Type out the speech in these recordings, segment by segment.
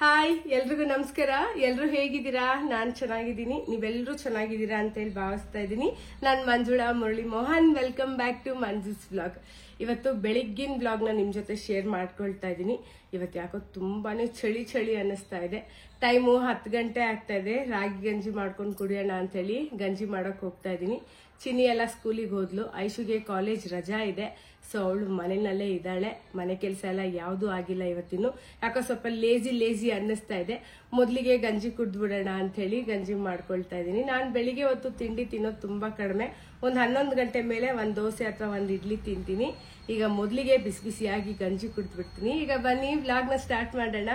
Hi ಎಲ್ರಿಗೂ ನಮಸ್ಕಾರ. ಎಲ್ಲರೂ ಹೇಗಿದ್ದೀರಾ? ನಾನು ಚೆನ್ನಾಗಿದ್ದೀನಿ, ನೀವೆಲ್ಲರೂ ಚೆನ್ನಾಗಿದ್ದೀರಾ ಅಂತ ಹೇಳಿ ಭಾವಿಸ್ತಾ ಇದ್ದೀನಿ. ನಾನು Manjula Murali Mohan. Welcome back to Manju's vlog. ಇವತ್ತು ಬೆಳಿಗ್ಗಿನ ವ್ಲಾಗ್ನ ನಿಮ್ಮ ಜೊತೆ ಶೇರ್ ಮಾಡ್ಕೊಳ್ತಾ ಇದ್ದೀನಿ. ಇವತ್ತು ಯಾಕೋ ತುಂಬಾನೇ ಚಳಿ ಅನ್ನಿಸ್ತಾ ಇದೆ. ಟೈಮು 10 ಗಂಟೆ ಆಗ್ತಾ ಇದೆ. ರಾಗಿ ಗಂಜಿ ಮಾಡ್ಕೊಂಡು ಕುಡಿಯೋಣ ಅಂತ ಹೇಳಿ ಗಂಜಿ ಮಾಡಕ್ ಹೋಗ್ತಾ ಇದ್ದೀನಿ. ಚಿನಿ ಎಲ್ಲ ಸ್ಕೂಲಿಗೆ ಹೋದ್ಲು. ಐಶುಗೆ ಕಾಲೇಜ್ ರಜಾ ಇದೆ, ಸೊ ಅವಳು ಮನೆಯಲ್ಲೇ ಇದ್ದಾಳೆ. ಮನೆ ಕೆಲಸ ಎಲ್ಲ ಯಾವುದೂ ಆಗಿಲ್ಲ ಇವತ್ತಿನ್ನು. ಯಾಕೋ ಸ್ವಲ್ಪ ಲೇಜಿ ಅನ್ನಿಸ್ತಾ ಇದೆ. ಮೊದಲಿಗೆ ಗಂಜಿ ಕುಡ್ದ್ಬಿಡೋಣ ಅಂತ ಹೇಳಿ ಗಂಜಿ ಮಾಡ್ಕೊಳ್ತಾ ಇದ್ದೀನಿ. ನಾನು ಬೆಳಿಗ್ಗೆ ಹೊತ್ತು ತಿಂಡಿ ತಿನ್ನೋದು ತುಂಬಾ ಕಡಿಮೆ. ಒಂದು 11 ಗಂಟೆ ಮೇಲೆ ಒಂದು ದೋಸೆ ಅಥವಾ ಒಂದು ಇಡ್ಲಿ ತಿಂತೀನಿ. ಈಗ ಮೊದಲಿಗೆ ಬಿಸಿಯಾಗಿ ಗಂಜಿ ಕುಡ್ದ್ಬಿಡ್ತೀನಿ. ಈಗ ಬನ್ನಿ ವ್ಲಾಗ್ನ ಸ್ಟಾರ್ಟ್ ಮಾಡೋಣ.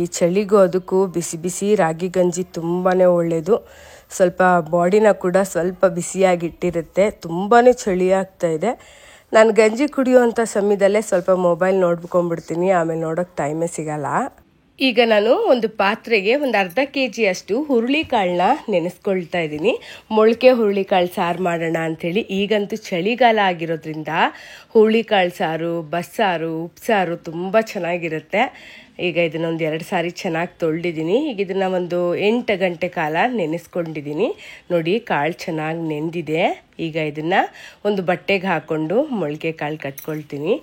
ಈ ಚಳಿಗೂ ಅದಕ್ಕೂ ಬಿಸಿ ರಾಗಿ ಗಂಜಿ ತುಂಬಾನೇ ಒಳ್ಳೇದು. ಸ್ವಲ್ಪ ಬಾಡಿನ ಕೂಡ ಸ್ವಲ್ಪ ಬಿಸಿಯಾಗಿಟ್ಟಿರುತ್ತೆ. ತುಂಬಾ ಚಳಿ ಆಗ್ತಾ ಇದೆ. ನಾನು ಗಂಜಿ ಕುಡಿಯುವಂಥ ಸಮಯದಲ್ಲೇ ಸ್ವಲ್ಪ ಮೊಬೈಲ್ ನೋಡ್ಕೊಂಡ್ಬಿಡ್ತೀನಿ. ಆಮೇಲೆ ನೋಡೋಕೆ ಟೈಮೇ ಸಿಗಲ್ಲ. ಈಗ ನಾನು ಒಂದು ಪಾತ್ರೆಗೆ ಒಂದು ಅರ್ಧ kg ಅಷ್ಟು ಹುರುಳಿಕಾಳನ್ನ ನೆನೆಸ್ಕೊಳ್ತಾ ಇದ್ದೀನಿ. ಮೊಳಕೆ ಹುರುಳಿಕಾಳು ಸಾರು ಮಾಡೋಣ ಅಂಥೇಳಿ. ಈಗಂತೂ ಚಳಿಗಾಲ ಆಗಿರೋದ್ರಿಂದ ಹುರುಳಿಕಾಳು ಸಾರು, ಬಸ್ಸಾರು, ಉಪ್ಸಾರು ತುಂಬ ಚೆನ್ನಾಗಿರುತ್ತೆ. ಈಗ ಇದನ್ನೊಂದು 2 ಸಾರಿ ಚೆನ್ನಾಗಿ ತೊಳೆದಿದ್ದೀನಿ. ಈಗ ಇದನ್ನು ಒಂದು 8 ಗಂಟೆ ಕಾಲ ನೆನೆಸ್ಕೊಂಡಿದ್ದೀನಿ. ನೋಡಿ, ಕಾಳು ಚೆನ್ನಾಗಿ ನೆಂದಿದೆ. ಈಗ ಇದನ್ನು ಒಂದು ಬಟ್ಟೆಗೆ ಹಾಕ್ಕೊಂಡು ಮೊಳಕೆ ಕಾಳು ಕಟ್ಕೊಳ್ತೀನಿ.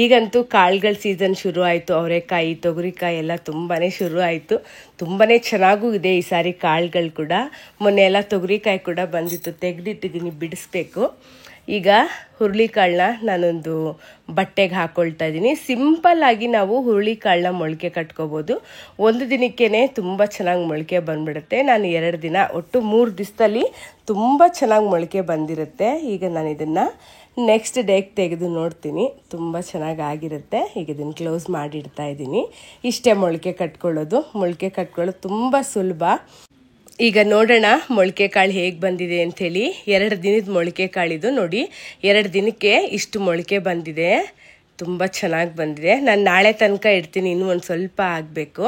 ಈಗಂತೂ ಕಾಳುಗಳ ಸೀಸನ್ ಶುರು ಆಯಿತು. ಅವರೆಕಾಯಿ, ತೊಗರಿಕಾಯಿ ಎಲ್ಲ ತುಂಬಾ ಶುರು ಆಯಿತು. ತುಂಬಾ ಚೆನ್ನಾಗೂ ಇದೆ ಈ ಸಾರಿ ಕಾಳುಗಳು ಕೂಡ. ಮೊನ್ನೆ ಎಲ್ಲ ತೊಗರಿಕಾಯಿ ಕೂಡ ಬಂದಿತ್ತು, ತೆಗೆದಿಟ್ಟಿದ್ದೀನಿ, ಬಿಡಿಸ್ಬೇಕು. ಈಗ ಹುರುಳಿಕಾಳನ್ನ ನಾನೊಂದು ಬಟ್ಟೆಗೆ ಹಾಕ್ಕೊಳ್ತಾ ಇದ್ದೀನಿ. ಸಿಂಪಲ್ ಆಗಿ ನಾವು ಹುರುಳಿಕಾಳನ್ನ ಮೊಳಕೆ ಕಟ್ಕೋಬೋದು. ಒಂದು ದಿನಕ್ಕೇ ತುಂಬ ಚೆನ್ನಾಗಿ ಮೊಳಕೆ ಬಂದ್ಬಿಡುತ್ತೆ. ನಾನು 2 ದಿನ, ಒಟ್ಟು 3 ದಿವಸದಲ್ಲಿ ತುಂಬ ಚೆನ್ನಾಗಿ ಮೊಳಕೆ ಬಂದಿರುತ್ತೆ. ಈಗ ನಾನು ಇದನ್ನು ನೆಕ್ಸ್ಟ್ ಡೇಗೆ ತೆಗೆದು ನೋಡ್ತೀನಿ. ತುಂಬ ಚೆನ್ನಾಗಿ ಆಗಿರುತ್ತೆ. ಈಗ ಇದನ್ನು ಕ್ಲೋಸ್ ಮಾಡಿಡ್ತಾ ಇದ್ದೀನಿ. ಇಷ್ಟೇ ಮೊಳಕೆ ಕಟ್ಕೊಳ್ಳೋದು. ಮೊಳಕೆ ಕಟ್ಕೊಳ್ಳೋದು ತುಂಬ ಸುಲಭ. ಈಗ ನೋಡೋಣ ಮೊಳಕೆ ಕಾಳು ಹೇಗೆ ಬಂದಿದೆ ಅಂಥೇಳಿ. 2 ದಿನದ ಮೊಳಕೆ ಕಾಳಿದು. ನೋಡಿ, 2 ದಿನಕ್ಕೆ ಇಷ್ಟು ಮೊಳಕೆ ಬಂದಿದೆ. ತುಂಬ ಚೆನ್ನಾಗಿ ಬಂದಿದೆ. ನಾನು ನಾಳೆ ತನಕ ಇಡ್ತೀನಿ, ಇನ್ನೂ ಒಂದು ಸ್ವಲ್ಪ ಆಗಬೇಕು.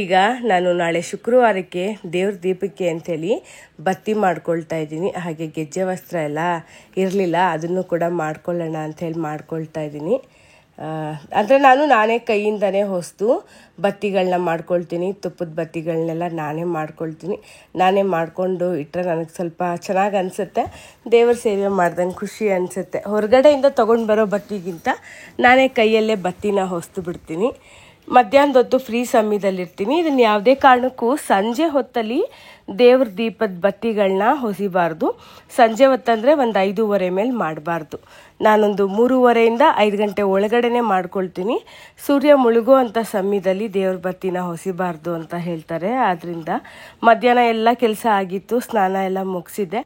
ಈಗ ನಾನು ನಾಳೆ ಶುಕ್ರವಾರಕ್ಕೆ ದೇವ್ರ ದೀಪಕ್ಕೆ ಅಂಥೇಳಿ ಬತ್ತಿ ಮಾಡ್ಕೊಳ್ತಾ ಇದ್ದೀನಿ. ಹಾಗೆ ಗೆಜ್ಜೆ ವಸ್ತ್ರ ಎಲ್ಲ ಇರಲಿಲ್ಲ, ಅದನ್ನು ಕೂಡ ಮಾಡ್ಕೊಳ್ಳೋಣ ಅಂಥೇಳಿ ಮಾಡ್ಕೊಳ್ತಾ ಇದ್ದೀನಿ. ಅಂದರೆ ನಾನೇ ಕೈಯಿಂದನೇ ಹೊಸ್ತು ಬತ್ತಿಗಳನ್ನ ಮಾಡ್ಕೊಳ್ತೀನಿ. ತುಪ್ಪದ ಬತ್ತಿಗಳನ್ನೆಲ್ಲ ನಾನೇ ಮಾಡ್ಕೊಳ್ತೀನಿ. ನಾನೇ ಮಾಡಿಕೊಂಡು ಇಟ್ಟರೆ ನನಗೆ ಸ್ವಲ್ಪ ಚೆನ್ನಾಗಿ ಅನಿಸುತ್ತೆ. ದೇವರ ಸೇವೆ ಮಾಡ್ದಂಗೆ ಖುಷಿ ಅನಿಸುತ್ತೆ. ಹೊರಗಡೆಯಿಂದ ತೊಗೊಂಡು ಬರೋ ಬತ್ತಿಗಿಂತ ನಾನೇ ಕೈಯಲ್ಲೇ ಬತ್ತಿನ ಹೊಸ್ತು ಬಿಡ್ತೀನಿ. ಮಧ್ಯಾಹ್ನದ ಹೊತ್ತು ಫ್ರೀ ಸಮಯದಲ್ಲಿರ್ತೀನಿ. ಇದನ್ನು ಯಾವುದೇ ಕಾರಣಕ್ಕೂ ಸಂಜೆ ಹೊತ್ತಲ್ಲಿ ದೇವ್ರ ದೀಪದ ಬತ್ತಿಗಳನ್ನ ಹೊಸಿಬಾರ್ದು. ಸಂಜೆ ಹೊತ್ತಂದರೆ ಒಂದು 5:30 ಮೇಲೆ ಮಾಡಬಾರ್ದು. ನಾನೊಂದು 3:30 5 ಗಂಟೆ ಒಳಗಡೆನೆ ಮಾಡ್ಕೊಳ್ತೀನಿ. ಸೂರ್ಯ ಮುಳುಗೋ ಅಂಥ ಸಮಯದಲ್ಲಿ ದೇವ್ರ ಬತ್ತಿನ ಹೊಸಿಬಾರ್ದು ಅಂತ ಹೇಳ್ತಾರೆ. ಆದ್ದರಿಂದ ಮಧ್ಯಾಹ್ನ ಎಲ್ಲ ಕೆಲಸ ಆಗಿತ್ತು, ಸ್ನಾನ ಎಲ್ಲ ಮುಗಿಸಿದ್ದೆ.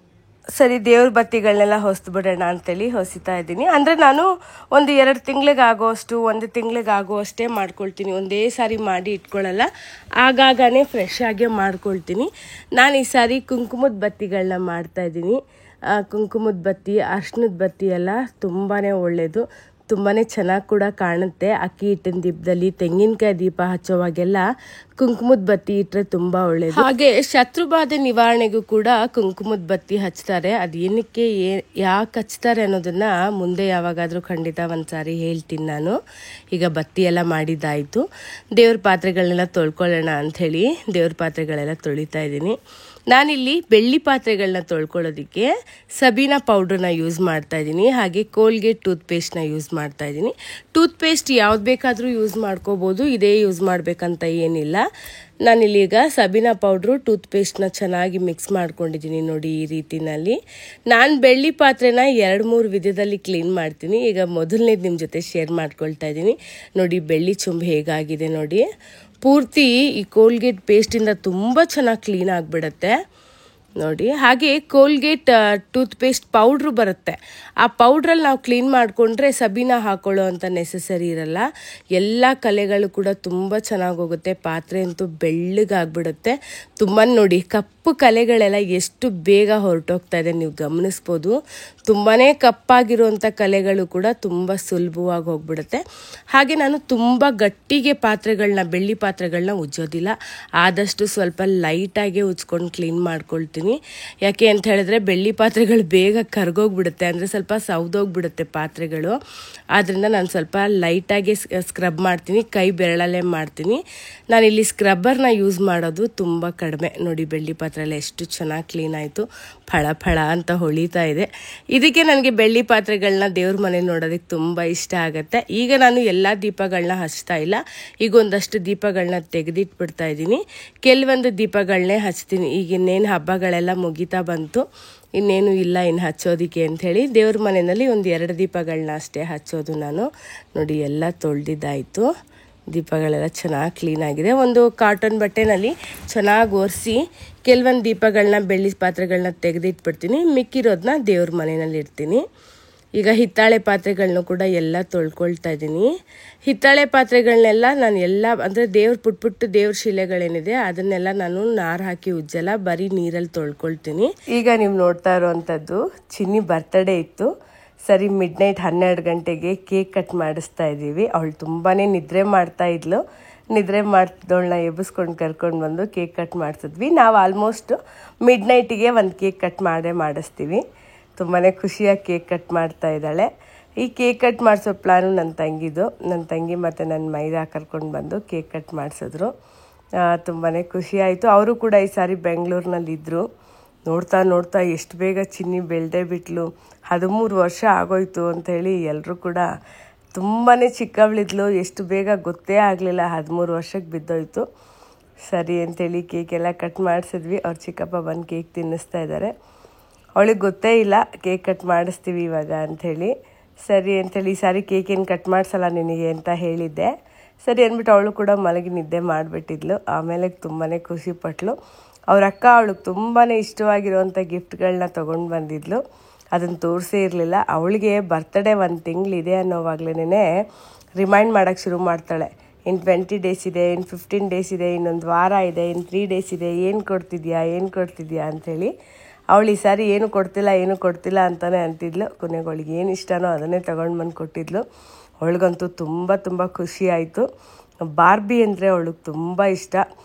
ಸರಿ, ದೇವ್ರ ಬತ್ತಿಗಳನ್ನೆಲ್ಲ ಹೊಸ್ತು ಬಿಡೋಣ ಅಂತೇಳಿ ಹೊಸಿತಾ ಇದ್ದೀನಿ. ಅಂದರೆ ನಾನು ಒಂದು 2 ತಿಂಗಳಿಗಾಗೋಷ್ಟು, 1 ತಿಂಗಳಿಗಾಗೋಷ್ಟೇ ಮಾಡ್ಕೊಳ್ತೀನಿ. ಒಂದೇ ಸಾರಿ ಮಾಡಿ ಇಟ್ಕೊಳ್ಳಲ್ಲ, ಆಗಾಗನೇ ಫ್ರೆಶ್ ಆಗೇ ಮಾಡ್ಕೊಳ್ತೀನಿ. ನಾನು ಈ ಸಾರಿ ಕುಂಕುಮದ ಬತ್ತಿಗಳನ್ನ ಮಾಡ್ತಾಯಿದ್ದೀನಿ. ಕುಂಕುಮದ ಬತ್ತಿ, ಅರ್ಶಿನದ ಬತ್ತಿ ಎಲ್ಲ ತುಂಬಾ ಒಳ್ಳೆಯದು. ತುಂಬಾ ಚೆನ್ನಾಗಿ ಕೂಡ ಕಾಣುತ್ತೆ. ಅಕ್ಕಿ ಹಿಟ್ಟಿನ ದೀಪದಲ್ಲಿ, ತೆಂಗಿನಕಾಯಿ ದೀಪ ಹಚ್ಚೋವಾಗೆಲ್ಲ ಕುಂಕುಮದ ಬತ್ತಿ ಇಟ್ಟರೆ ತುಂಬ ಒಳ್ಳೆಯದು. ಹಾಗೆ ಶತ್ರುಬಾಧೆ ನಿವಾರಣೆಗೂ ಕೂಡ ಕುಂಕುಮದ ಬತ್ತಿ ಹಚ್ತಾರೆ. ಅದು ಏನಕ್ಕೆ, ಯಾಕೆ ಹಚ್ತಾರೆ ಅನ್ನೋದನ್ನು ಮುಂದೆ ಯಾವಾಗಾದರೂ ಖಂಡಿತ ಒಂದು ಸಾರಿ ಹೇಳ್ತೀನಿ ನಾನು. ಈಗ ಬತ್ತಿ ಎಲ್ಲ ಮಾಡಿದ್ದಾಯಿತು. ದೇವ್ರ ಪಾತ್ರೆಗಳನ್ನೆಲ್ಲ ತೊಳ್ಕೊಳ್ಳೋಣ ಅಂಥೇಳಿ ದೇವ್ರ ಪಾತ್ರೆಗಳೆಲ್ಲ ತೊಳಿತಾ ಇದ್ದೀನಿ. ನಾನಿಲ್ಲಿ ಬೆಳ್ಳಿ ಪಾತ್ರೆಗಳನ್ನ ತೊಳ್ಕೊಳ್ಳೋದಕ್ಕೆ ಸಬೀನಾ ಪೌಡ್ರನ್ನ ಯೂಸ್ ಮಾಡ್ತಾ ಇದ್ದೀನಿ. ಹಾಗೆ ಕೋಲ್ಗೇಟ್ ಟೂತ್ಪೇಸ್ಟ್ನ ಯೂಸ್ ಮಾಡ್ತಾ ಇದ್ದೀನಿ. ಟೂತ್ಪೇಸ್ಟ್ ಯಾವ್ದು ಬೇಕಾದರೂ ಯೂಸ್ ಮಾಡ್ಕೋಬೋದು, ಇದೇ ಯೂಸ್ ಮಾಡಬೇಕಂತ ಏನಿಲ್ಲ. ನಾನಿಲ್ಲೀಗ ಸಬೀನಾ ಪೌಡ್ರು ಟೂತ್ಪೇಸ್ಟ್ನ ಚೆನ್ನಾಗಿ ಮಿಕ್ಸ್ ಮಾಡ್ಕೊಂಡಿದ್ದೀನಿ. ನೋಡಿ, ಈ ರೀತಿನಲ್ಲಿ. ನಾನು ಬೆಳ್ಳಿ ಪಾತ್ರೆನ 2-3 ವಿಧದಲ್ಲಿ ಕ್ಲೀನ್ ಮಾಡ್ತೀನಿ. ಈಗ ಮೊದಲನೇದು ನಿಮ್ಮ ಜೊತೆ ಶೇರ್ ಮಾಡ್ಕೊಳ್ತಾ ಇದ್ದೀನಿ. ನೋಡಿ, ಬೆಳ್ಳಿ ಚುಂಬು ಹೇಗಾಗಿದೆ ನೋಡಿ. ಪೂರ್ತಿ ಈ ಕೋಲ್ಗೇಟ್ ಪೇಸ್ಟಿಂದ ತುಂಬ ಚೆನ್ನಾಗಿ ಕ್ಲೀನ್ ಆಗಿಬಿಡುತ್ತೆ ನೋಡಿ. ಹಾಗೆ ಕೋಲ್ಗೇಟ್ ಟೂತ್ಪೇಸ್ಟ್ ಪೌಡ್ರು ಬರುತ್ತೆ. ಆ ಪೌಡ್ರಲ್ಲಿ ನಾವು ಕ್ಲೀನ್ ಮಾಡಿಕೊಂಡ್ರೆ ಸಬೀನಾ ಹಾಕೊಳ್ಳೋ ಅಂತ ನೆಸಸರಿ ಇರಲ್ಲ. ಎಲ್ಲ ಕಲೆಗಳು ಕೂಡ ತುಂಬ ಚೆನ್ನಾಗಿ ಹೋಗುತ್ತೆ. ಪಾತ್ರೆ ಅಂತೂ ಬೆಳ್ಳಗಾಗ್ಬಿಡುತ್ತೆ. ತುಂಬ ನೋಡಿ, ಕಪ್ಪು ಕಲೆಗಳೆಲ್ಲ ಎಷ್ಟು ಬೇಗ ಹೊರಟೋಗ್ತಾ ಇದೆ, ನೀವು ಗಮನಿಸ್ಬೋದು. ತುಂಬಾ ಕಪ್ಪಾಗಿರುವಂಥ ಕಲೆಗಳು ಕೂಡ ತುಂಬ ಸುಲಭವಾಗಿ ಹೋಗ್ಬಿಡುತ್ತೆ. ಹಾಗೆ ನಾನು ತುಂಬ ಗಟ್ಟಿಗೆ ಪಾತ್ರೆಗಳನ್ನ, ಬೆಳ್ಳಿ ಪಾತ್ರೆಗಳನ್ನ ಉಜ್ಜೋದಿಲ್ಲ. ಆದಷ್ಟು ಸ್ವಲ್ಪ ಲೈಟಾಗೆ ಉಜ್ಕೊಂಡು ಕ್ಲೀನ್ ಮಾಡ್ಕೊಳ್ತೀನಿ. ಮಾಡ್ತೀನಿ. ಯಾಕೆ ಅಂತ ಹೇಳಿದ್ರೆ ಬೆಳ್ಳಿ ಪಾತ್ರೆಗಳು ಬೇಗ ಕರ್ಗೋಗ್ಬಿಡುತ್ತೆ, ಅಂದರೆ ಸ್ವಲ್ಪ ಸೌದೋಗ್ಬಿಡುತ್ತೆ ಪಾತ್ರೆಗಳು. ಆದ್ದರಿಂದ ನಾನು ಸ್ವಲ್ಪ ಲೈಟಾಗಿ ಸ್ಕ್ರಬ್ ಮಾಡ್ತೀನಿ, ಕೈ ಬೆರಳಲ್ಲೇ ಮಾಡ್ತೀನಿ. ನಾನಿಲ್ಲಿ ಸ್ಕ್ರಬ್ಬರ್ನ ಯೂಸ್ ಮಾಡೋದು ತುಂಬ ಕಡಿಮೆ. ನೋಡಿ ಬೆಳ್ಳಿ ಪಾತ್ರೆ ಎಲ್ಲ ಎಷ್ಟು ಚೆನ್ನಾಗಿ ಕ್ಲೀನ್ ಆಯಿತು, ಫಳ ಫಳ ಅಂತ ಹೊಳಿತಾ ಇದೆ. ಇದಕ್ಕೆ ನನಗೆ ಬೆಳ್ಳಿ ಪಾತ್ರೆಗಳನ್ನ ದೇವ್ರ ಮನೇಲಿ ನೋಡೋದಕ್ಕೆ ತುಂಬ ಇಷ್ಟ ಆಗುತ್ತೆ. ಈಗ ನಾನು ಎಲ್ಲ ದೀಪಗಳನ್ನ ಹಚ್ತಾ ಇಲ್ಲ, ಈಗ ಒಂದಷ್ಟು ದೀಪಗಳನ್ನ ತೆಗೆದಿಟ್ಬಿಡ್ತಾ ಇದ್ದೀನಿ. ಕೆಲವೊಂದು ದೀಪಗಳನ್ನೇ ಹಚ್ತೀನಿ. ಈಗ ಇನ್ನೇನು ಹಬ್ಬಗಳೆಲ್ಲ ಮುಗಿತಾ ಬಂತು, ಇನ್ನೇನು ಇಲ್ಲ ಇನ್ನು ಹಚ್ಚೋದಕ್ಕೆ ಅಂಥೇಳಿ ದೇವ್ರ ಮನೆಯಲ್ಲಿ ಒಂದು 2 ದೀಪಗಳನ್ನ ಅಷ್ಟೇ ಹಚ್ಚೋದು ನಾನು. ನೋಡಿ ಎಲ್ಲ ತೊಳೆದಿದ್ದಾಯಿತು, ದೀಪಗಳೆಲ್ಲ ಚೆನ್ನಾಗಿ ಕ್ಲೀನಾಗಿದೆ. ಒಂದು ಕಾಟನ್ ಬಟ್ಟೆನಲ್ಲಿ ಚೆನ್ನಾಗಿ ಒರೆಸಿ ಕೆಲವೊಂದು ದೀಪಗಳನ್ನ ಬೆಳ್ಳಿ ಪಾತ್ರೆಗಳನ್ನ ತೆಗೆದಿಟ್ಬಿಡ್ತೀನಿ, ಮಿಕ್ಕಿರೋದನ್ನ ದೇವ್ರ ಮನೆಯಲ್ಲಿ ಇಡ್ತೀನಿ. ಈಗ ಹಿತ್ತಾಳೆ ಪಾತ್ರೆಗಳನ್ನೂ ಕೂಡ ಎಲ್ಲ ತೊಳ್ಕೊಳ್ತಾ ಇದ್ದೀನಿ. ಹಿತ್ತಾಳೆ ಪಾತ್ರೆಗಳನ್ನೆಲ್ಲ ನಾನು ಎಲ್ಲ ಅಂದರೆ ದೇವ್ರ ಪುಟ್ಟ ದೇವ್ರ ಶಿಲೆಗಳೇನಿದೆ ಅದನ್ನೆಲ್ಲ ನಾನು ನಾರು ಹಾಕಿ ಉಜ್ಜಲ್ಲ, ಬರೀ ನೀರಲ್ಲಿ ತೊಳ್ಕೊಳ್ತೀನಿ. ಈಗ ನೀವು ನೋಡ್ತಾ ಇರೋವಂಥದ್ದು ಚಿನ್ನಿ ಬರ್ತಡೇ ಇತ್ತು. ಸರಿ ಮಿಡ್ನೈಟ್ 12 ಗಂಟೆಗೆ ಕೇಕ್ ಕಟ್ ಮಾಡಿಸ್ತಾ ಇದ್ದೀವಿ. ಅವಳು ತುಂಬಾ ನಿದ್ರೆ ಮಾಡ್ತಾ ಇದ್ಲು. ನಿದ್ರೆ ಮಾಡ್ತಿದ್ದವಳನ್ನ ಎಬ್ಬಿಸ್ಕೊಂಡು ಕರ್ಕೊಂಡು ಬಂದು ಕೇಕ್ ಕಟ್ ಮಾಡಿಸಿದ್ವಿ. ನಾವು ಆಲ್ಮೋಸ್ಟ್ ಮಿಡ್ನೈಟಿಗೆ ಒಂದು ಕೇಕ್ ಕಟ್ ಮಾಡಿಸ್ತೀವಿ. ತುಂಬಾ ಖುಷಿಯಾಗಿ ಕೇಕ್ ಕಟ್ ಮಾಡ್ತಾ ಇದ್ದಾಳೆ. ಈ ಕೇಕ್ ಕಟ್ ಮಾಡಿಸೋ ಪ್ಲಾನು ನನ್ನ ತಂಗಿದು. ನನ್ನ ತಂಗಿ ಮತ್ತು ನನ್ನ ಮೈದಾ ಕರ್ಕೊಂಡು ಬಂದು ಕೇಕ್ ಕಟ್ ಮಾಡಿಸಿದ್ರು. ತುಂಬಾ ಖುಷಿಯಾಯಿತು. ಅವರು ಕೂಡ ಈ ಸಾರಿ ಬೆಂಗಳೂರಿನಲ್ಲಿದ್ದರು. ನೋಡ್ತಾ ಎಷ್ಟು ಬೇಗ ಚಿನ್ನಿ ಬೆಳೆದೇ ಬಿಟ್ಲು, 13 ವರ್ಷ ಆಗೋಯ್ತು ಅಂಥೇಳಿ ಎಲ್ಲರೂ ಕೂಡ ತುಂಬಾ ಚಿಕ್ಕವಳಿದ್ಲು, ಎಷ್ಟು ಬೇಗ ಗೊತ್ತೇ ಆಗಲಿಲ್ಲ 13 ವರ್ಷಕ್ಕೆ ಬಿದ್ದೋಯ್ತು. ಸರಿ ಅಂಥೇಳಿ ಕೇಕೆಲ್ಲ ಕಟ್ ಮಾಡಿಸಿದ್ವಿ. ಅವ್ರ ಚಿಕ್ಕಪ್ಪ ಬಂದು ಕೇಕ್ ತಿನ್ನಿಸ್ತಾ ಇದ್ದಾರೆ. ಅವಳಿಗೆ ಗೊತ್ತೇ ಇಲ್ಲ ಕೇಕ್ ಕಟ್ ಮಾಡಿಸ್ತೀವಿ ಇವಾಗ ಅಂಥೇಳಿ. ಸರಿ ಅಂಥೇಳಿ ಈ ಸಾರಿ ಕೇಕೇನು ಕಟ್ ಮಾಡಿಸಲ್ಲ ನಿನಗೆ ಅಂತ ಹೇಳಿದ್ದೆ. ಸರಿ ಅಂದ್ಬಿಟ್ಟು ಅವಳು ಕೂಡ ಮಲಗಿ ನಿದ್ದೆ ಮಾಡಿಬಿಟ್ಟಿದ್ಲು. ಆಮೇಲೆ ತುಂಬಾ ಖುಷಿಪಟ್ಲು. ಅವ್ರ ಅಕ್ಕ ಅವಳಿಗೆ ತುಂಬಾ ಇಷ್ಟವಾಗಿರುವಂಥ ಗಿಫ್ಟ್ಗಳನ್ನ ತೊಗೊಂಡು ಬಂದಿದ್ಲು. ಅದನ್ನು ತೋರಿಸೇ ಇರಲಿಲ್ಲ. ಅವಳಿಗೆ ಬರ್ತಡೇ 1 ತಿಂಗಳಿದೆ ಅನ್ನೋವಾಗ್ಲೇ ರಿಮೈಂಡ್ ಮಾಡೋಕ್ಕೆ ಶುರು ಮಾಡ್ತಾಳೆ. ಇನ್ನು 20 ಡೇಸ್ ಇದೆ, ಇನ್ನು 15 ಡೇಸ್ ಇದೆ, ಇನ್ನೊಂದು ವಾರ ಇದೆ, ಇನ್ನು 3 ಡೇಸ್ ಇದೆ, ಏನು ಕೊಡ್ತಿದ್ಯಾ ಅಂಥೇಳಿ. ಅವಳು ಈ ಸಾರಿ ಏನು ಕೊಡ್ತಿಲ್ಲ ಅಂತಲೇ ಅಂತಿದ್ಲು. ಕೊನೆಗೆ ಅವಳಿಗೆ ಏನು ಇಷ್ಟನೋ ಅದನ್ನೇ ತೊಗೊಂಡು ಬಂದು ಕೊಟ್ಟಿದ್ಲು. ಅವಳಿಗಂತೂ ತುಂಬ ಖುಷಿ ಆಯಿತು. ಬಾರ್ಬಿ ಅಂದರೆ ಅವಳಿಗೆ ತುಂಬ ಇಷ್ಟ.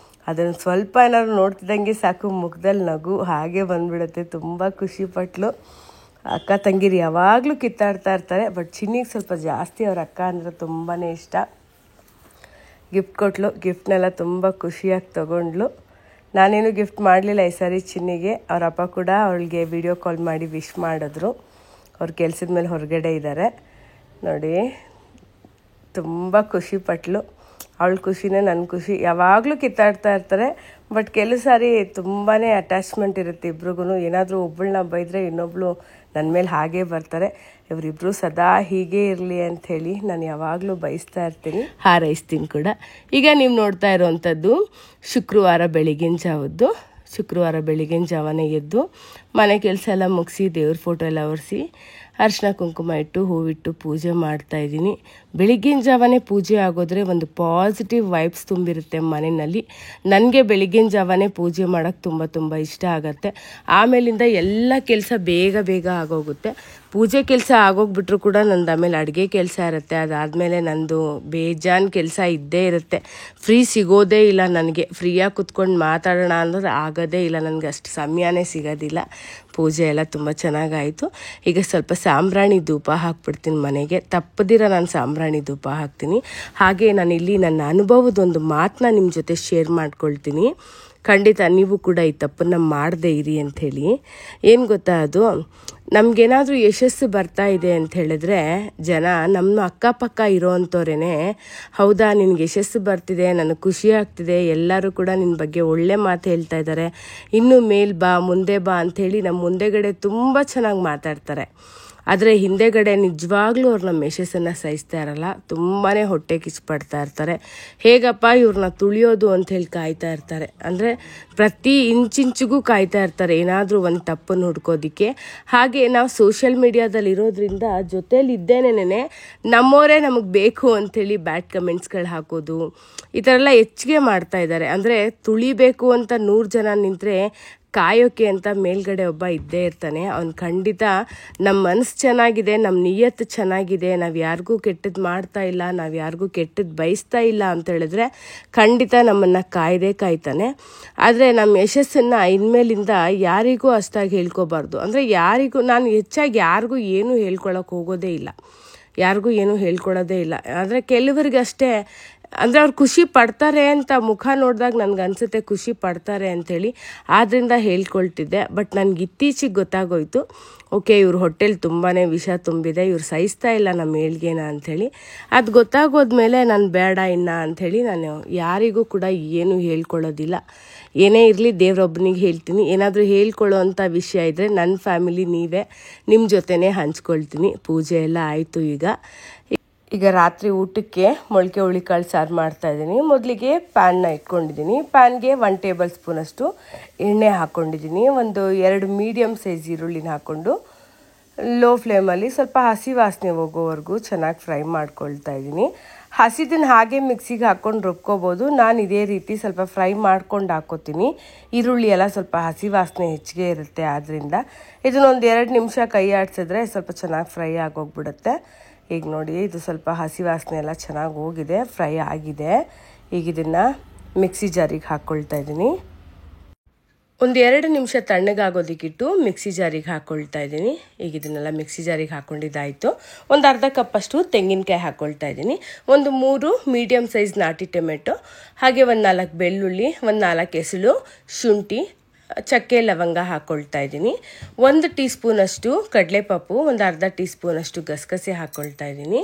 ಅದನ್ನು ಸ್ವಲ್ಪ ಏನಾದ್ರು ನೋಡ್ತಿದ್ದಂಗೆ ಸಾಕು ಮುಖದಲ್ಲಿ ನಗು ಹಾಗೆ ಬಂದುಬಿಡುತ್ತೆ. ತುಂಬ ಖುಷಿಪಟ್ಲು. ಅಕ್ಕ ತಂಗಿರು ಯಾವಾಗಲೂ ಕಿತ್ತಾಡ್ತಾ ಇರ್ತಾರೆ, ಬಟ್ ಚಿನ್ನಿಗೆ ಸ್ವಲ್ಪ ಜಾಸ್ತಿ ಅವ್ರ ಅಕ್ಕ ಅಂದರೆ ತುಂಬಾ ಇಷ್ಟ. ಗಿಫ್ಟ್ ಕೊಟ್ಟಳು. ಗಿಫ್ಟ್ನೆಲ್ಲ ತುಂಬ ಖುಷಿಯಾಗಿ ತೊಗೊಂಡ್ಲು. ನಾನೇನು ಗಿಫ್ಟ್ ಮಾಡಲಿಲ್ಲ ಈ ಸಾರಿ ಚಿನ್ನಿಗೆ. ಅವ್ರ ಅಪ್ಪ ಕೂಡ ಅವಳಿಗೆ ವಿಡಿಯೋ ಕಾಲ್ ಮಾಡಿ ವಿಶ್ ಮಾಡಿದ್ರು. ಅವ್ರು ಕೆಲಸದ ಮೇಲೆ ಹೊರಗಡೆ ಇದ್ದಾರೆ. ನೋಡಿ ತುಂಬ ಖುಷಿಪಟ್ಲು. ಅವಳ ಖುಷಿನೇ ನನ್ನ ಖುಷಿ. ಯಾವಾಗಲೂ ಕಿತ್ತಾಡ್ತಾ ಇರ್ತಾರೆ, ಬಟ್ ಕೆಲವು ಸಾರಿ ತುಂಬಾ ಅಟ್ಯಾಚ್ಮೆಂಟ್ ಇರುತ್ತೆ ಇಬ್ರಿಗೂ. ಏನಾದರೂ ಒಬ್ಬಳನ್ನ ಬೈದರೆ ಇನ್ನೊಬ್ಳು ನನ್ನ ಮೇಲೆ ಹಾಗೇ ಬರ್ತಾರೆ. ಇವರಿಬ್ಬರು ಸದಾ ಹೀಗೆ ಇರಲಿ ಅಂಥೇಳಿ ನಾನು ಯಾವಾಗಲೂ ಬಯಸ್ತಾ ಇರ್ತೀನಿ, ಹಾರೈಸ್ತೀನಿ ಕೂಡ. ಈಗ ನೀವು ನೋಡ್ತಾ ಇರೋವಂಥದ್ದು ಶುಕ್ರವಾರ ಬೆಳಗಿನ ಜಾವನೇ ಎದ್ದು ಮನೆ ಕೆಲಸ ಎಲ್ಲ ಮುಗಿಸಿ ದೇವ್ರ ಫೋಟೋ ಎಲ್ಲ ಒರೆಸಿ ಅರಿಶಿನ ಕುಂಕುಮ ಇಟ್ಟು ಹೂವಿಟ್ಟು ಪೂಜೆ ಮಾಡ್ತಾಯಿದ್ದೀನಿ. ಬೆಳಗ್ಗಿನ ಜಾವನೇ ಪೂಜೆ ಆಗೋದ್ರೆ ಒಂದು ಪಾಸಿಟಿವ್ ವೈಬ್ಸ್ ತುಂಬಿರುತ್ತೆ ಮನೆಯಲ್ಲಿ. ನನಗೆ ಬೆಳಗ್ಗಿನ ಜಾವನೇ ಪೂಜೆ ಮಾಡೋಕ್ಕೆ ತುಂಬ ಇಷ್ಟ ಆಗುತ್ತೆ. ಆಮೇಲಿಂದ ಎಲ್ಲ ಕೆಲಸ ಬೇಗ ಆಗೋಗುತ್ತೆ. ಪೂಜೆ ಕೆಲಸ ಆಗೋಗ್ಬಿಟ್ರು ಕೂಡ ನಂದು ಆಮೇಲೆ ಅಡುಗೆ ಕೆಲಸ ಇರುತ್ತೆ. ಅದಾದಮೇಲೆ ನಂದು ಬೇಜಾನ್ ಕೆಲಸ ಇದ್ದೇ ಇರುತ್ತೆ. ಫ್ರೀ ಸಿಗೋದೇ ಇಲ್ಲ ನನಗೆ. ಫ್ರೀಯಾಗಿ ಕುತ್ಕೊಂಡು ಮಾತಾಡೋಣ ಅನ್ನೋದು ಆಗೋದೇ ಇಲ್ಲ ನನಗೆ. ಅಷ್ಟು ಸಮಯನೇ ಸಿಗೋದಿಲ್ಲ. ಪೂಜೆ ಎಲ್ಲ ತುಂಬ ಚೆನ್ನಾಗಾಯಿತು. ಈಗ ಸ್ವಲ್ಪ ಸಾಂಬ್ರಾಣಿ ಧೂಪ ಹಾಕ್ಬಿಡ್ತೀನಿ ಮನೆಗೆ. ತಪ್ಪದಿರ ನಾನು ಸಾಂಬ್ರಾಣಿ ಧೂಪ ಹಾಕ್ತೀನಿ. ಹಾಗೆ ನಾನಿಲ್ಲಿ ನನ್ನ ಅನುಭವದೊಂದು ಮಾತನ್ನ ನಿಮ್ಮ ಜೊತೆ ಶೇರ್ ಮಾಡ್ಕೊಳ್ತೀನಿ. ಖಂಡಿತ ನೀವು ಕೂಡ ಈ ತಪ್ಪನ್ನು ಮಾಡದೇ ಇರಿ ಅಂಥೇಳಿ. ಏನು ಗೊತ್ತಾ, ಅದು ನಮಗೇನಾದರೂ ಯಶಸ್ಸು ಬರ್ತಾ ಇದೆ ಅಂತ ಹೇಳಿದ್ರೆ ಜನ ನಮ್ಮ ಅಕ್ಕಪಕ್ಕ ಇರೋವಂಥವ್ರೇ, ಹೌದಾ ನಿನಗೆ ಯಶಸ್ಸು ಬರ್ತಿದೆ, ನನಗೆ ಖುಷಿ ಆಗ್ತಿದೆ, ಎಲ್ಲರೂ ಕೂಡ ನಿನ್ನ ಬಗ್ಗೆ ಒಳ್ಳೆ ಮಾತು ಹೇಳ್ತಾ ಇದ್ದಾರೆ, ಇನ್ನೂ ಮೇಲ್ ಬಾ ಮುಂದೆ ಬಾ ಅಂಥೇಳಿ ನಮ್ಮ ಮುಂದೆಗಡೆ ತುಂಬ ಚೆನ್ನಾಗಿ ಮಾತಾಡ್ತಾರೆ. ಆದರೆ ಹಿಂದೆಗಡೆ ನಿಜವಾಗ್ಲೂ ಅವ್ರು ನಮ್ಮ ಯಶಸ್ಸನ್ನು ಸಹಿಸ್ತಾ ಇರಲ್ಲ. ತುಂಬಾ ಹೊಟ್ಟೆ ಕಿಚ್ಚುಪಡ್ತಾ ಇರ್ತಾರೆ. ಹೇಗಪ್ಪ ಇವ್ರನ್ನ ತುಳಿಯೋದು ಅಂಥೇಳಿ ಕಾಯ್ತಾ ಇರ್ತಾರೆ. ಅಂದರೆ ಪ್ರತಿ ಇಂಚಿಂಚಿಗೂ ಕಾಯ್ತಾ ಇರ್ತಾರೆ ಏನಾದರೂ ಒಂದು ತಪ್ಪನ್ನು ಹುಡ್ಕೋದಿಕ್ಕೆ. ಹಾಗೆ ನಾವು ಸೋಷಿಯಲ್ ಮೀಡಿಯಾದಲ್ಲಿ ಇರೋದ್ರಿಂದ ಜೊತೇಲಿ ಇದ್ದೇನೇನೆ ನಮ್ಮವರೇ ನಮಗೆ ಬೇಕು ಅಂಥೇಳಿ ಬ್ಯಾಡ್ ಕಮೆಂಟ್ಸ್ಗಳು ಹಾಕೋದು, ಈ ಥರ ಎಲ್ಲ ಹೆಚ್ಚಿಗೆ ಮಾಡ್ತಾ ಇದ್ದಾರೆ. ಅಂದರೆ ತುಳಿಬೇಕು ಅಂತ 100 ಜನ ನಿಂತರೆ ಕಾಯೋಕೆ ಅಂತ ಮೇಲ್ಗಡೆ ಒಬ್ಬ ಇದ್ದೇ ಇರ್ತಾನೆ. ಅವ್ನು ಖಂಡಿತ ನಮ್ಮ ಮನಸ್ಸು ಚೆನ್ನಾಗಿದೆ, ನಮ್ಮ ನಿಯತ್ತು ಚೆನ್ನಾಗಿದೆ, ನಾವು ಯಾರಿಗೂ ಕೆಟ್ಟದ್ದು ಮಾಡ್ತಾ ಇಲ್ಲ, ನಾವು ಯಾರಿಗೂ ಕೆಟ್ಟದ್ದು ಬಯಸ್ತಾ ಇಲ್ಲ ಅಂತ ಹೇಳಿದ್ರೆ ಖಂಡಿತ ನಮ್ಮನ್ನು ಕಾಯ್ತಾನೆ. ಆದರೆ ನಮ್ಮ ಯಶಸ್ಸನ್ನು ಇನ್ಮೇಲಿಂದ ಯಾರಿಗೂ ಅಷ್ಟಾಗಿ ಹೇಳ್ಕೊಬಾರ್ದು. ಅಂದರೆ ನಾನು ಹೆಚ್ಚಾಗಿ ಯಾರಿಗೂ ಏನೂ ಹೇಳ್ಕೊಳಕ್ಕೆ ಹೋಗೋದೇ ಇಲ್ಲ, ಯಾರಿಗೂ ಏನೂ ಹೇಳ್ಕೊಡೋದೇ ಇಲ್ಲ. ಆದರೆ ಕೆಲವರಿಗಷ್ಟೇ, ಅಂದರೆ ಅವ್ರು ಖುಷಿ ಪಡ್ತಾರೆ ಅಂತ ಮುಖ ನೋಡಿದಾಗ ನನಗೆ ಅನಿಸುತ್ತೆ ಖುಷಿ ಪಡ್ತಾರೆ ಅಂಥೇಳಿ, ಆದ್ದರಿಂದ ಹೇಳ್ಕೊಳ್ತಿದ್ದೆ. ಬಟ್ ನನಗೆ ಇತ್ತೀಚೆಗೆ ಗೊತ್ತಾಗೋಯ್ತು, ಓಕೆ ಇವ್ರ ಹೊಟ್ಟೆಲಿ ತುಂಬಾ ವಿಷ ತುಂಬಿದೆ, ಇವ್ರು ಸಹಿಸ್ತಾ ಇಲ್ಲ ನಮ್ಮ ಏಳ್ಗೆನ ಅಂಥೇಳಿ. ಅದು ಗೊತ್ತಾಗೋದ್ಮೇಲೆ ನಾನು ಬೇಡ ಅಂಥೇಳಿ ನಾನು ಯಾರಿಗೂ ಕೂಡ ಏನೂ ಹೇಳ್ಕೊಳ್ಳೋದಿಲ್ಲ. ಏನೇ ಇರಲಿ ದೇವ್ರೊಬ್ಬನಿಗೆ ಹೇಳ್ತೀನಿ. ಏನಾದರೂ ಹೇಳ್ಕೊಳ್ಳೋ ಅಂಥ ವಿಷಯ ಇದ್ದರೆ ನನ್ನ ಫ್ಯಾಮಿಲಿ ನೀವೇ, ನಿಮ್ಮ ಜೊತೆನೇ ಹಂಚ್ಕೊಳ್ತೀನಿ. ಪೂಜೆ ಎಲ್ಲ ಆಯಿತು. ಈಗ ರಾತ್ರಿ ಊಟಕ್ಕೆ ಮೊಳಕೆ ಹುಳಿಕಾಳು ಸಾರು ಮಾಡ್ತಾಯಿದ್ದೀನಿ. ಮೊದಲಿಗೆ ಪ್ಯಾನ್ನ ಇಟ್ಕೊಂಡಿದ್ದೀನಿ. ಪ್ಯಾನ್ಗೆ 1 ಟೇಬಲ್ ಸ್ಪೂನಷ್ಟು ಎಣ್ಣೆ ಹಾಕ್ಕೊಂಡಿದ್ದೀನಿ. ಒಂದು 2 ಮೀಡಿಯಮ್ ಸೈಜ್ ಈರುಳ್ಳಿನ ಹಾಕ್ಕೊಂಡು ಲೋ ಫ್ಲೇಮಲ್ಲಿ ಸ್ವಲ್ಪ ಹಸಿ ವಾಸನೆ ಹೋಗೋವರೆಗೂ ಚೆನ್ನಾಗಿ ಫ್ರೈ ಮಾಡ್ಕೊಳ್ತಾ ಇದ್ದೀನಿ. ಹಸಿದನ್ನು ಹಾಗೆ ಮಿಕ್ಸಿಗೆ ಹಾಕ್ಕೊಂಡು ರುಬ್ಕೋಬೋದು. ನಾನು ಇದೇ ರೀತಿ ಸ್ವಲ್ಪ ಫ್ರೈ ಮಾಡ್ಕೊಂಡು ಹಾಕ್ಕೋತೀನಿ. ಈರುಳ್ಳಿ ಎಲ್ಲ ಸ್ವಲ್ಪ ಹಸಿ ವಾಸನೆ ಹೆಚ್ಚಿಗೆ ಇರುತ್ತೆ, ಆದ್ದರಿಂದ ಇದನ್ನೊಂದು 2 ನಿಮಿಷ ಕೈ ಆಡಿಸಿದ್ರೆ ಸ್ವಲ್ಪ ಚೆನ್ನಾಗಿ ಫ್ರೈ ಆಗೋಗ್ಬಿಡುತ್ತೆ. ಈಗ ನೋಡಿ, ಇದು ಸ್ವಲ್ಪ ಹಸಿ ವಾಸನೆ ಎಲ್ಲ ಚೆನ್ನಾಗಿ ಹೋಗಿದೆ, ಫ್ರೈ ಆಗಿದೆ. ಈಗ ಇದನ್ನು ಮಿಕ್ಸಿ ಜಾರಿಗೆ ಹಾಕ್ಕೊಳ್ತಾ ಇದ್ದೀನಿ. ಒಂದು 2 ನಿಮಿಷ ತಣ್ಣಗಾಗೋದಕ್ಕಿಟ್ಟು ಮಿಕ್ಸಿ ಜಾರಿಗೆ ಹಾಕ್ಕೊಳ್ತಾ ಇದ್ದೀನಿ. ಈಗ ಇದನ್ನೆಲ್ಲ ಮಿಕ್ಸಿ ಜಾರಿಗೆ ಹಾಕ್ಕೊಂಡಿದ್ದಾಯಿತು. ಒಂದು ಅರ್ಧ ಕಪ್ಪಷ್ಟು ತೆಂಗಿನಕಾಯಿ ಹಾಕ್ಕೊಳ್ತಾ ಇದ್ದೀನಿ. ಒಂದು 3 ಮೀಡಿಯಮ್ ಸೈಜ್ ನಾಟಿ ಟೊಮೆಟೊ, ಹಾಗೆ ಒಂದು 4 ಬೆಳ್ಳುಳ್ಳಿ, ಒಂದು 4 ಎಸಳು ಶುಂಠಿ, ಚಕ್ಕೆ ಲವಂಗ ಹಾಕ್ಕೊಳ್ತಾ ಇದ್ದೀನಿ. 1 ಟೀ ಸ್ಪೂನಷ್ಟು ಕಡಲೆಪಪ್ಪು, ಒಂದು ಅರ್ಧ ಟೀ ಸ್ಪೂನಷ್ಟು ಗಸಗಸೆ ಹಾಕ್ಕೊಳ್ತಾ ಇದ್ದೀನಿ.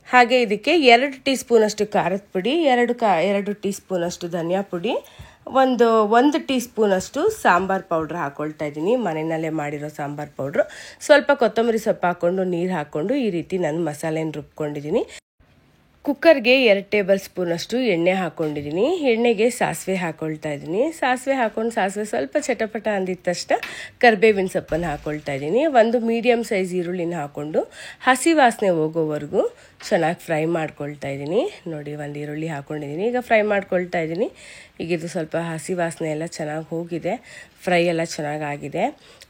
ಹಾಗೆ ಇದಕ್ಕೆ 2 ಟೀ ಸ್ಪೂನಷ್ಟು ಖಾರದ ಪುಡಿ, 2 ಟೀ ಸ್ಪೂನಷ್ಟು ಧನಿಯಾ ಪುಡಿ, ಒಂದು ಟೀ ಸ್ಪೂನಷ್ಟು ಸಾಂಬಾರು ಪೌಡ್ರ್ ಹಾಕ್ಕೊಳ್ತಾ ಇದ್ದೀನಿ. ಮನೆಯಲ್ಲೇ ಮಾಡಿರೋ ಸಾಂಬಾರು ಪೌಡ್ರು. ಸ್ವಲ್ಪ ಕೊತ್ತಂಬರಿ ಸೊಪ್ಪು ಹಾಕ್ಕೊಂಡು ನೀರು ಹಾಕ್ಕೊಂಡು ಈ ರೀತಿ ನಾನು ಮಸಾಲೆನ ರುಬ್ಕೊಂಡಿದ್ದೀನಿ. ಕುಕ್ಕರ್ಗೆ 2 ಟೇಬಲ್ ಸ್ಪೂನಷ್ಟು ಎಣ್ಣೆ ಹಾಕ್ಕೊಂಡಿದ್ದೀನಿ. ಎಣ್ಣೆಗೆ ಸಾಸಿವೆ ಹಾಕ್ಕೊಳ್ತಾ ಇದ್ದೀನಿ. ಸಾಸಿವೆ ಸ್ವಲ್ಪ ಚಟಪಟ ಅಂದಿದ ತಕ್ಷಣ ಕರಿಬೇವಿನ ಸೊಪ್ಪನ್ನು ಹಾಕ್ಕೊಳ್ತಾ ಇದ್ದೀನಿ. ಒಂದು ಮೀಡಿಯಮ್ ಸೈಜ್ ಈರುಳ್ಳಿನ ಹಾಕ್ಕೊಂಡು ಹಸಿ ವಾಸನೆ ಹೋಗೋವರೆಗೂ ಚೆನ್ನಾಗಿ ಫ್ರೈ ಮಾಡ್ಕೊಳ್ತಾ ಇದ್ದೀನಿ. ನೋಡಿ, ಒಂದು ಈರುಳ್ಳಿ ಹಾಕ್ಕೊಂಡಿದ್ದೀನಿ. ಈಗ ಫ್ರೈ ಮಾಡ್ಕೊಳ್ತಾ ಇದ್ದೀನಿ. ಈಗ ಇದು ಸ್ವಲ್ಪ ಹಸಿ ವಾಸನೆ ಎಲ್ಲ ಚೆನ್ನಾಗಿ ಹೋಗಿದೆ, ಫ್ರೈ ಎಲ್ಲ ಚೆನ್ನಾಗಾಗಿದೆ.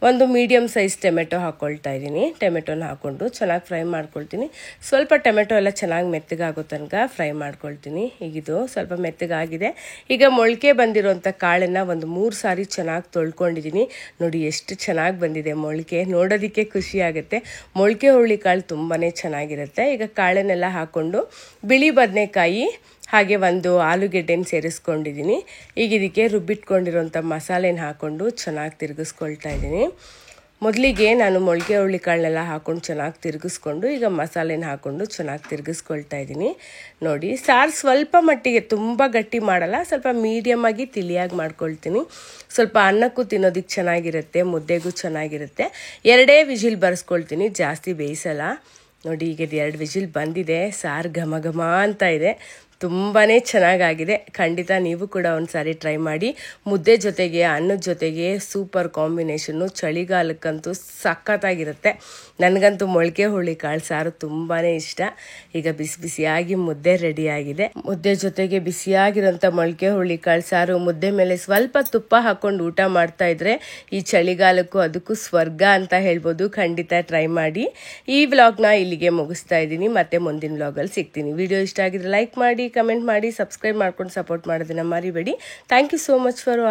ಒಂದು ಮೀಡಿಯಮ್ ಸೈಜ್ ಟೊಮೆಟೊ ಹಾಕ್ಕೊಳ್ತಾ ಇದ್ದೀನಿ. ಟೊಮೆಟೊನ ಹಾಕ್ಕೊಂಡು ಚೆನ್ನಾಗಿ ಫ್ರೈ ಮಾಡ್ಕೊಳ್ತೀನಿ. ಸ್ವಲ್ಪ ಟೊಮೆಟೊ ಎಲ್ಲ ಚೆನ್ನಾಗಿ ಮೆತ್ತಗಾಗೋ ತನಕ ಫ್ರೈ ಮಾಡ್ಕೊಳ್ತೀನಿ. ಈಗ ಇದು ಸ್ವಲ್ಪ ಮೆತ್ತಗಾಗಿದೆ. ಈಗ ಮೊಳಕೆ ಬಂದಿರೋಂಥ ಕಾಳನ್ನು ಒಂದು 3 ಸಾರಿ ಚೆನ್ನಾಗಿ ತೊಳ್ಕೊಂಡಿದ್ದೀನಿ. ನೋಡಿ ಎಷ್ಟು ಚೆನ್ನಾಗಿ ಬಂದಿದೆ ಮೊಳಕೆ, ನೋಡೋದಕ್ಕೆ ಖುಷಿ ಆಗುತ್ತೆ. ಮೊಳಕೆ ಹುರುಳಿಕಾಳು ತುಂಬಾ ಚೆನ್ನಾಗಿರುತ್ತೆ. ಈಗ ಕಾಳನ್ನೆಲ್ಲ ಹಾಕ್ಕೊಂಡು ಬಿಳಿ ಬದನೆಕಾಯಿ ಹಾಗೆ ಒಂದು ಆಲೂಗೆಡ್ಡೆನ ಸೇರಿಸ್ಕೊಂಡಿದ್ದೀನಿ. ಈಗ ಇದಕ್ಕೆ ರುಬ್ಬಿಟ್ಕೊಂಡಿರೋಂಥ ಮಸಾಲೆನ ಹಾಕ್ಕೊಂಡು ಚೆನ್ನಾಗಿ ತಿರುಗಿಸ್ಕೊಳ್ತಾ ಇದ್ದೀನಿ. ಮೊದಲಿಗೆ ನಾನು ಮೊಳಕೆ ಹುರುಳಿಕಾಳನ್ನೆಲ್ಲ ಹಾಕ್ಕೊಂಡು ಚೆನ್ನಾಗಿ ತಿರುಗಿಸ್ಕೊಂಡು ಈಗ ಮಸಾಲೆನ ಹಾಕ್ಕೊಂಡು ಚೆನ್ನಾಗಿ ತಿರುಗಿಸ್ಕೊಳ್ತಾ ಇದ್ದೀನಿ. ನೋಡಿ, ಸಾರು ಸ್ವಲ್ಪ ಮಟ್ಟಿಗೆ ತುಂಬ ಗಟ್ಟಿ ಮಾಡಲ್ಲ, ಸ್ವಲ್ಪ ಮೀಡಿಯಮ್ ಆಗಿ ತಿಳಿಯಾಗಿ ಮಾಡ್ಕೊಳ್ತೀನಿ. ಸ್ವಲ್ಪ ಅನ್ನಕ್ಕೂ ತಿನ್ನೋದಕ್ಕೆ ಚೆನ್ನಾಗಿರುತ್ತೆ, ಮುದ್ದೆಗೂ ಚೆನ್ನಾಗಿರುತ್ತೆ. 2 ವಿಜಿಲ್ ಬರೆಸ್ಕೊಳ್ತೀನಿ, ಜಾಸ್ತಿ ಬೇಯಿಸಲ್ಲ. ನೋಡಿ, ಈಗ 2 ವಿಜಿಲ್ ಬಂದಿದೆ. ಸಾರು ಘಮ ಘಮ ಅಂತ ಇದೆ, ತುಂಬಾ ಚೆನ್ನಾಗಾಗಿದೆ. ಖಂಡಿತ ನೀವು ಕೂಡ ಒಂದು ಸಾರಿ ಟ್ರೈ ಮಾಡಿ. ಮುದ್ದೆ ಜೊತೆಗೆ, ಅನ್ನದ ಜೊತೆಗೆ ಸೂಪರ್ ಕಾಂಬಿನೇಷನ್ನು. ಚಳಿಗಾಲಕ್ಕಂತೂ ಸಖತ್ತಾಗಿರುತ್ತೆ. ನನಗಂತೂ ಮೊಳಕೆ ಹುರುಳಿಕಾಳು ಸಾರು ತುಂಬಾ ಇಷ್ಟ. ಈಗ ಬಿಸಿಯಾಗಿ ಮುದ್ದೆ ರೆಡಿಯಾಗಿದೆ. ಮುದ್ದೆ ಜೊತೆಗೆ ಬಿಸಿಯಾಗಿರೋಂಥ ಮೊಳಕೆ ಹುರುಳಿಕಾಳು ಸಾರು, ಮುದ್ದೆ ಮೇಲೆ ಸ್ವಲ್ಪ ತುಪ್ಪ ಹಾಕ್ಕೊಂಡು ಊಟ ಮಾಡ್ತಾ ಇದ್ರೆ ಈ ಚಳಿಗಾಲಕ್ಕೂ ಅದಕ್ಕೂ ಸ್ವರ್ಗ ಅಂತ ಹೇಳ್ಬೋದು. ಖಂಡಿತ ಟ್ರೈ ಮಾಡಿ. ಈ ವ್ಲಾಗ್ನ ಇಲ್ಲಿಗೆ ಮುಗಿಸ್ತಾ ಇದ್ದೀನಿ. ಮತ್ತೆ ಮುಂದಿನ ವ್ಲಾಗಲ್ಲಿ ಸಿಗ್ತೀನಿ. ವಿಡಿಯೋ ಇಷ್ಟ ಆಗಿದ್ರೆ ಲೈಕ್ ಮಾಡಿ, ಕಮೆಂಟ್ ಮಾಡಿ, ಸಬ್ಸ್ಕ್ರೈಬ್ ಮಾಡ್ಕೊಂಡು ಸಪೋರ್ಟ್ ಮಾಡೋದನ್ನ ಮರಿಬೇಡಿ. Thank you so much for